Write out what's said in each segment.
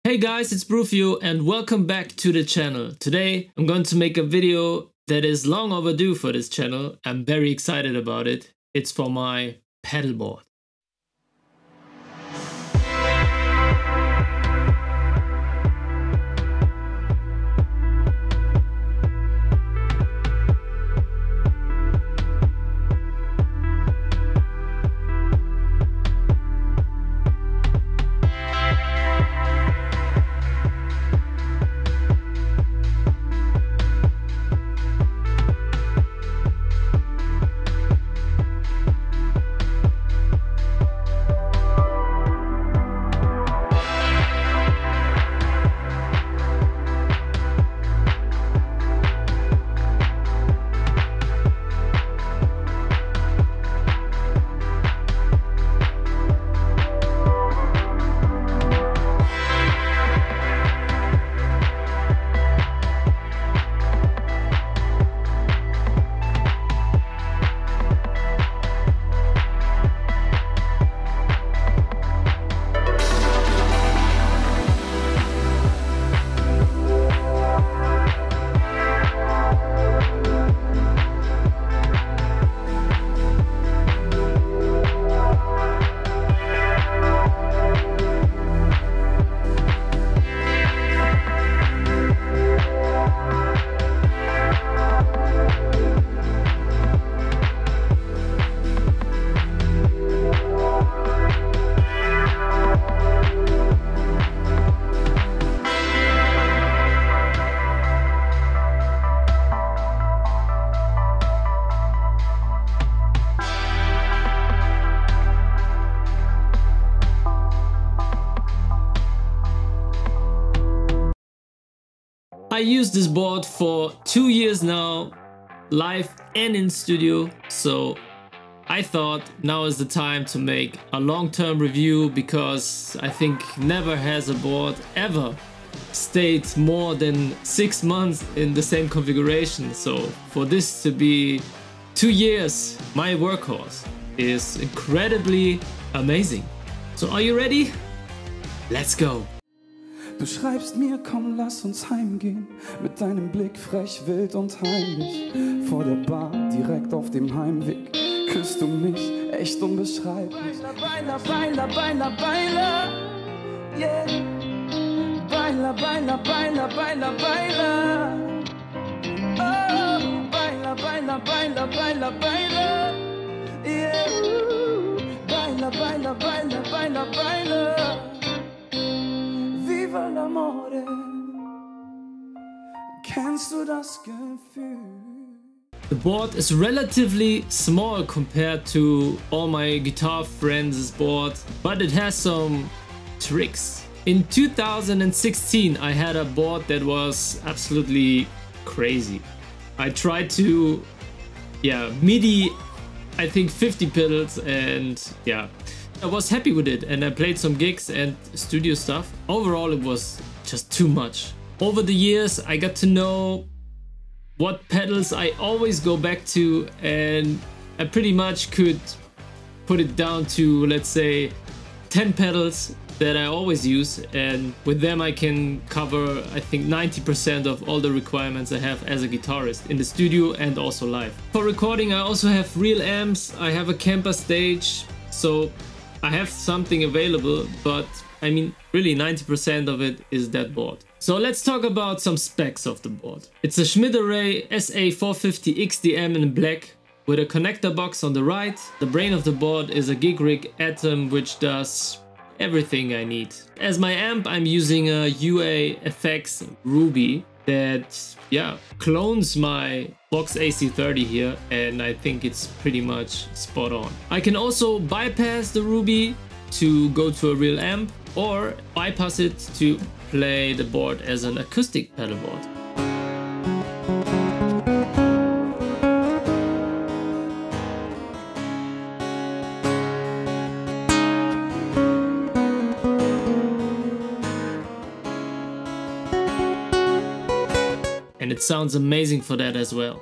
Hey guys, it's Brufio and welcome back to the channel. Today I'm going to make a video that is long overdue for this channel. I'm very excited about it. It's for my pedalboard. I used this board for 2 years now, live and in studio, so I thought now is the time to make a long-term review, because I think never has a board ever stayed more than 6 months in the same configuration. So for this to be 2 years, my workhorse, is incredibly amazing. So are you ready? Let's go! Du schreibst mir, komm, lass uns heimgehen, mit deinem Blick frech, wild und heimlich. Vor der Bar, direkt auf dem Heimweg, küsst du mich, echt unbeschreiblich. Baila, baila, baila, baila, yeah. Baila, baila, baila, baila, baila. Oh, baila, baila, baila, baila, baila, yeah. Baila, baila, baila, baila, baila. Viva l'amore, kennst du das Gefühl? The board is relatively small compared to all my guitar friends' boards, but it has some tricks. In 2016 I had a board that was absolutely crazy. I tried to MIDI I think 50 pedals, and I was happy with it, and I played some gigs and studio stuff. Overall it was just too much. Over the years I got to know what pedals I always go back to, and I pretty much could put it down to, let's say, 10 pedals that I always use, and with them I can cover I think 90% of all the requirements I have as a guitarist in the studio and also live. For recording I also have real amps, I have a camper stage, so I have something available, but I mean really 90% of it is that board. So let's talk about some specs of the board. It's a Schmidt Array SA450 XDM in black with a connector box on the right. The brain of the board is a gig rig Atom, which does everything I need. As my amp I'm using a UA FX Ruby that clones my Vox AC30 here, and I think it's pretty much spot on. I can also bypass the Ruby to go to a real amp, or bypass it to play the board as an acoustic pedalboard. And it sounds amazing for that as well.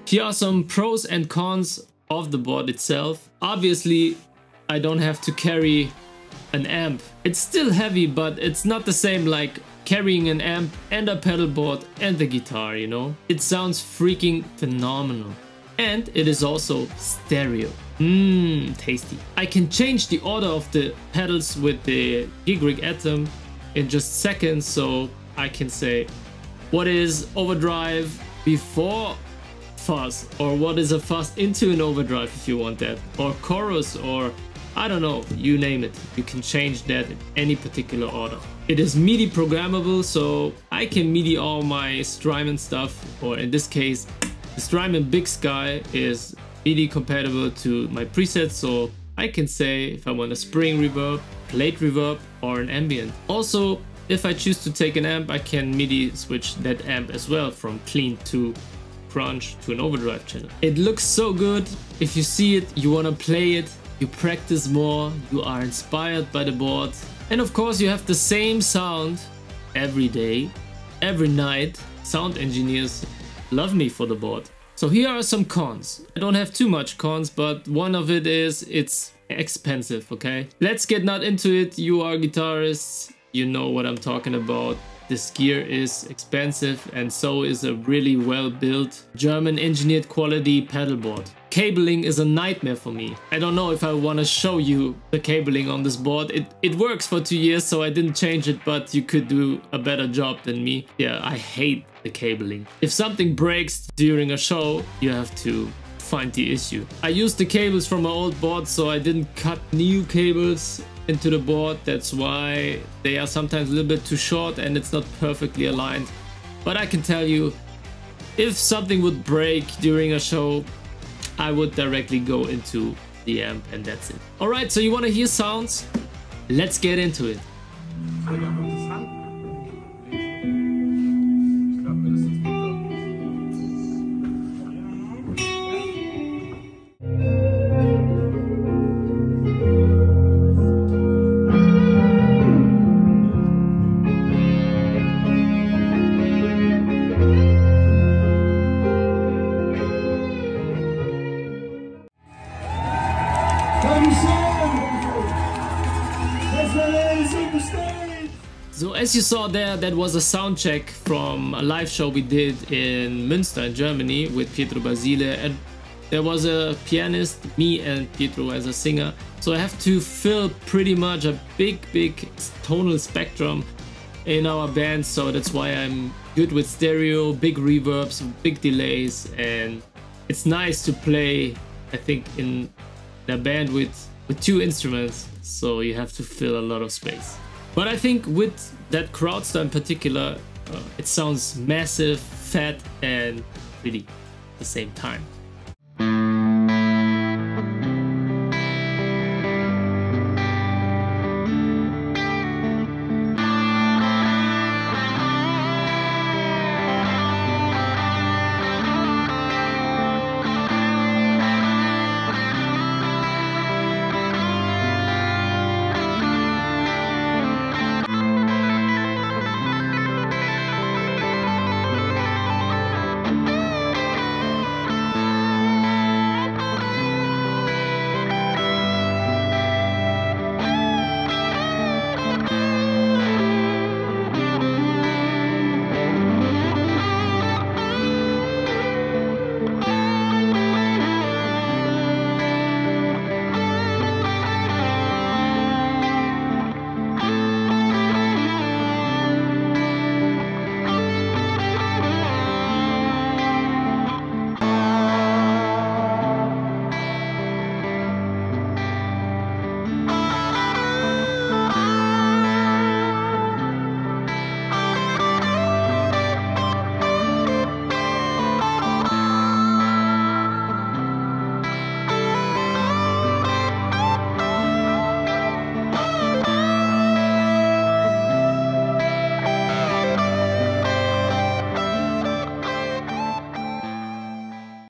Here are some pros and cons of the board itself. Obviously, I don't have to carry an amp. It's still heavy, but it's not the same like carrying an amp and a pedal board and the guitar, you know? It sounds freaking phenomenal. And it is also stereo. Tasty. I can change the order of the pedals with the Gig Rig Atom in just seconds, so I can say what is overdrive before fuzz, or what is a fuzz into an overdrive if you want that, or chorus, or I don't know, you name it. You can change that in any particular order. It is MIDI programmable, so I can MIDI all my Strymon stuff, or in this case, the Strymon Big Sky is MIDI compatible to my presets, so I can say if I want a spring reverb, plate reverb, or an ambient. Also, if I choose to take an amp, I can MIDI switch that amp as well from clean to crunch to an overdrive channel. It looks so good. If you see it, you want to play it, you practice more, you are inspired by the board. And of course you have the same sound every day, every night. Sound engineers love me for the board. So here are some cons. I don't have too much cons, but one of it is it's expensive, okay? Let's get not into it. You are guitarists, you know what I'm talking about. This gear is expensive, and so is a really well built German engineered quality pedal board. Cabling is a nightmare for me. I don't know if I want to show you the cabling on this board. It works for 2 years, so I didn't change it, but you could do a better job than me. Yeah, I hate the cabling. If something breaks during a show, you have to find the issue. I used the cables from my old board, so I didn't cut new cables into the board. That's why they are sometimes a little bit too short and it's not perfectly aligned. But I can tell you, if something would break during a show, I would directly go into the amp and that's it. Alright, so you want to hear sounds? Let's get into it. So as you saw there, that was a sound check from a live show we did in Münster in Germany with Pietro Basile, and there was a pianist, me and Pietro as a singer. So I have to fill pretty much a big tonal spectrum in our band, so that's why I'm good with stereo, big reverbs, big delays, and it's nice to play, I think, in a band with 2 instruments, so you have to fill a lot of space. But I think with that Kraustet in particular, it sounds massive, fat, and pretty at the same time.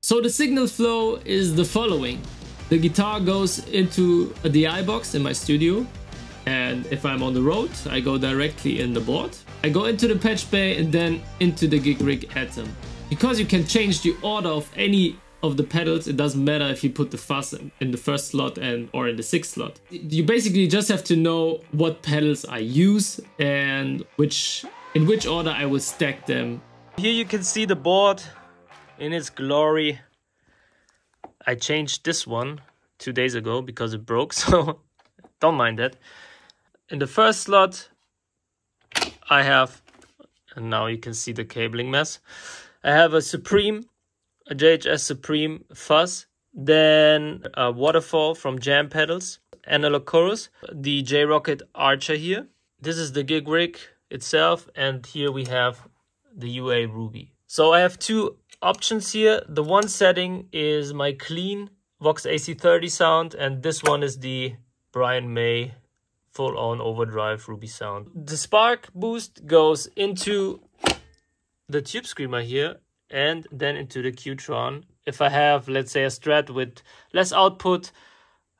So the signal flow is the following. The guitar goes into a DI box in my studio, and if I'm on the road, I go directly in the board. I go into the patch bay and then into the Gig Rig Atom. Because you can change the order of any of the pedals, it doesn't matter if you put the fuzz in the first slot or in the sixth slot. You basically just have to know what pedals I use and in which order I will stack them. Here you can see the board in its glory. I changed this one 2 days ago because it broke, so don't mind that. In the first slot I have, and now you can see the cabling mess, I have a JHS Supreme fuzz, then a waterfall from Jam Pedals, analog chorus, the J-Rocket Archer here. This is the gig rig itself, and here we have the UA Ruby. So I have two options here. The one setting is my clean Vox AC30 sound, and this one is the Brian May full-on overdrive Ruby sound. The spark boost goes into the tube screamer here, and then into the Qtron. If I have, let's say, a Strat with less output,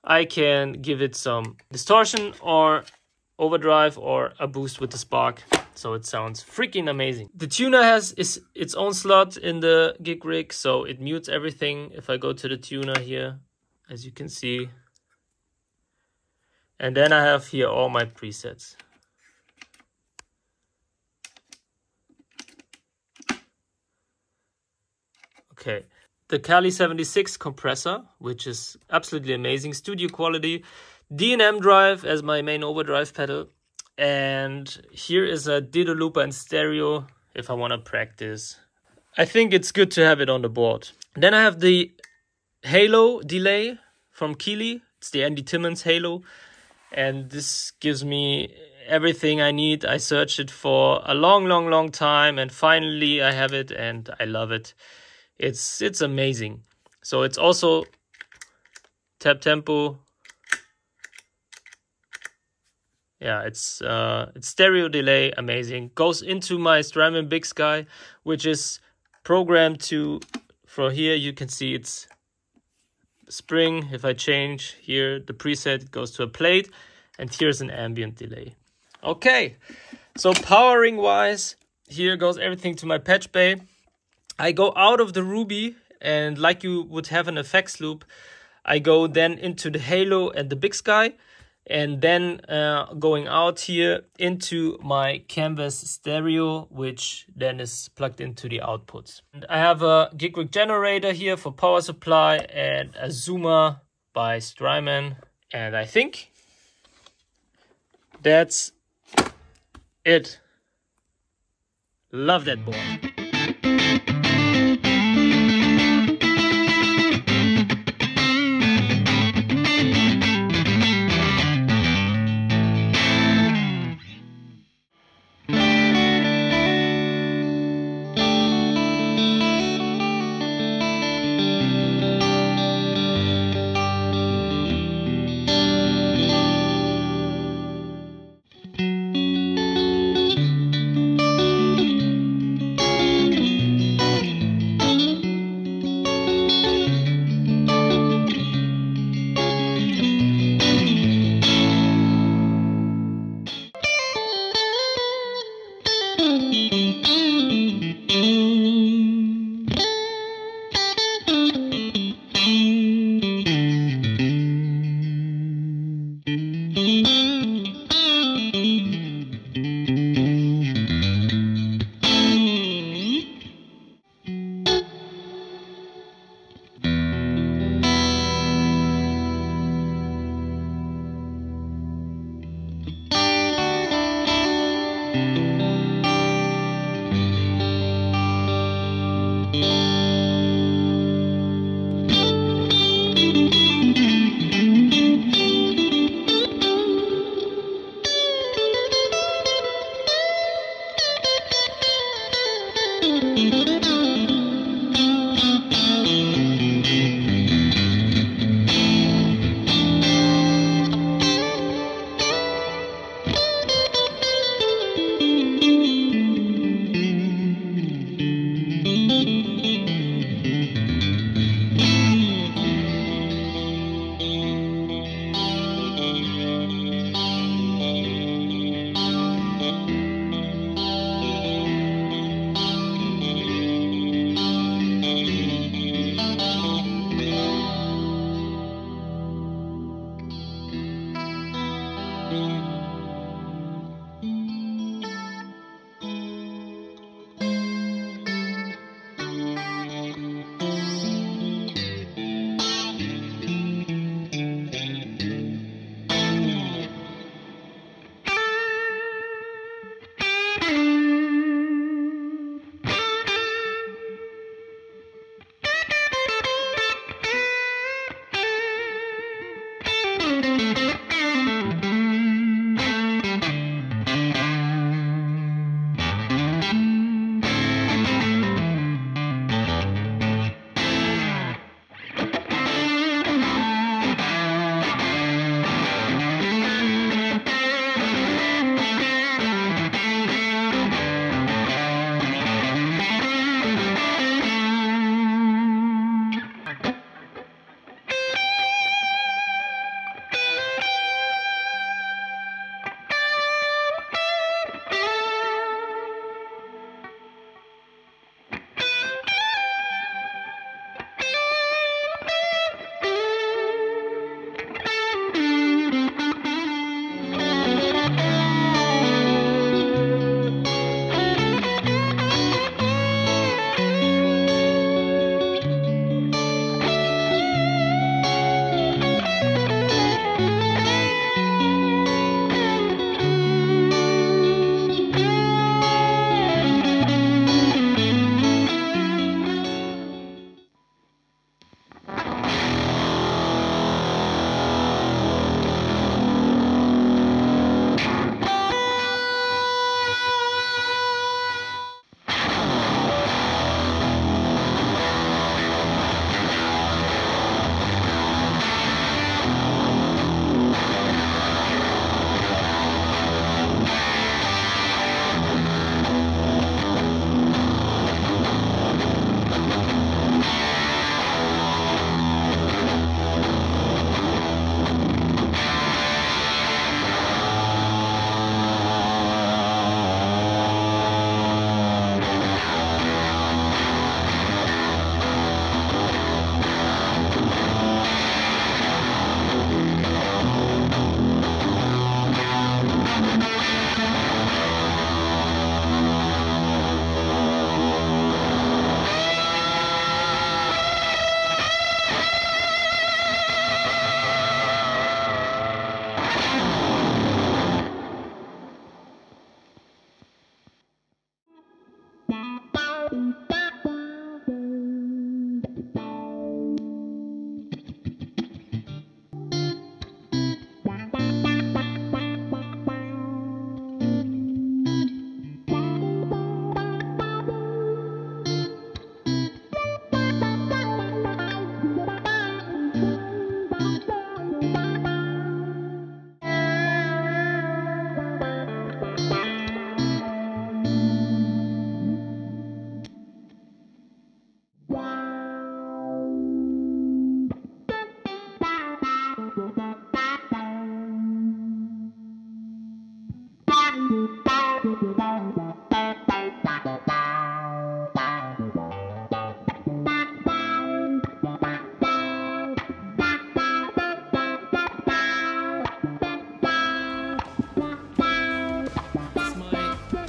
I can give it some distortion or overdrive or a boost with the spark, so it sounds freaking amazing. The tuner has its own slot in the gig rig, so it mutes everything. If I go to the tuner here, as you can see, and then I have here all my presets. Okay, the Kali 76 compressor, which is absolutely amazing, studio quality, D&M drive as my main overdrive pedal, and here is a Ditto looper in stereo if I want to practice. I think it's good to have it on the board. Then I have the Halo delay from Keeley. It's the Andy Timmons Halo, and this gives me everything I need. I searched it for a long time, and finally I have it, and I love it. It's amazing. So it's also tap tempo. Yeah, it's stereo delay, amazing. Goes into my Strymon Big Sky, which is programmed to, from here you can see it's spring. If I change here the preset, it goes to a plate, and here's an ambient delay. Okay, so powering wise, here goes everything to my patch bay. I go out of the Ruby, and like you would have an effects loop, I go then into the Halo and the Big Sky, and then going out here into my Canvas stereo, which then is plugged into the outputs. And I have a gig rig generator here for power supply and a Zoomer by Strymon, and I think that's it. Love that board.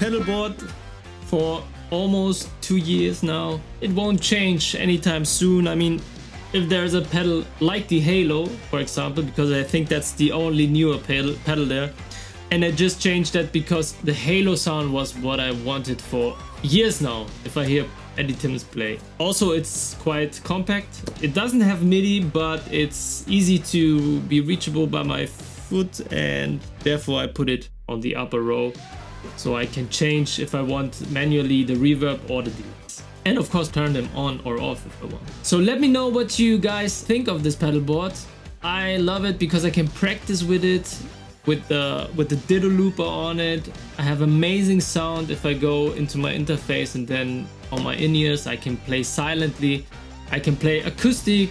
pedalboard for almost 2 years now. It won't change anytime soon. I mean, if there's a pedal like the Halo, for example, because I think that's the only newer pedal there, and I just changed that because the Halo sound was what I wanted for years now, if I hear Eddie Timmons play. Also, it's quite compact. It doesn't have MIDI, but it's easy to be reachable by my foot, and therefore I put it on the upper row, so I can change if I want manually the reverb or the delays. And of course turn them on or off if I want. So let me know what you guys think of this pedalboard. I love it because I can practice with it, with the ditto looper on it. I have amazing sound if I go into my interface, and then on my in-ears I can play silently. I can play acoustic,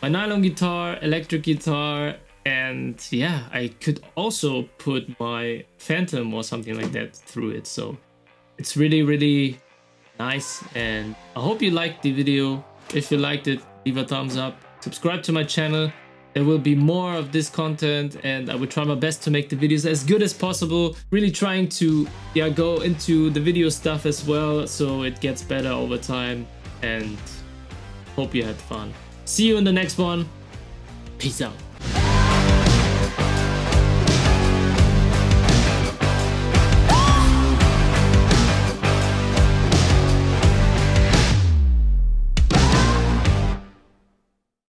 my nylon guitar, electric guitar, and yeah, I could also put my Phantom or something like that through it. So it's really nice, and I hope you liked the video. If you liked it, leave a thumbs up, subscribe to my channel. There will be more of this content, and I will try my best to make the videos as good as possible. Really trying to go into the video stuff as well, so it gets better over time, and hope you had fun. See you in the next one. Peace out.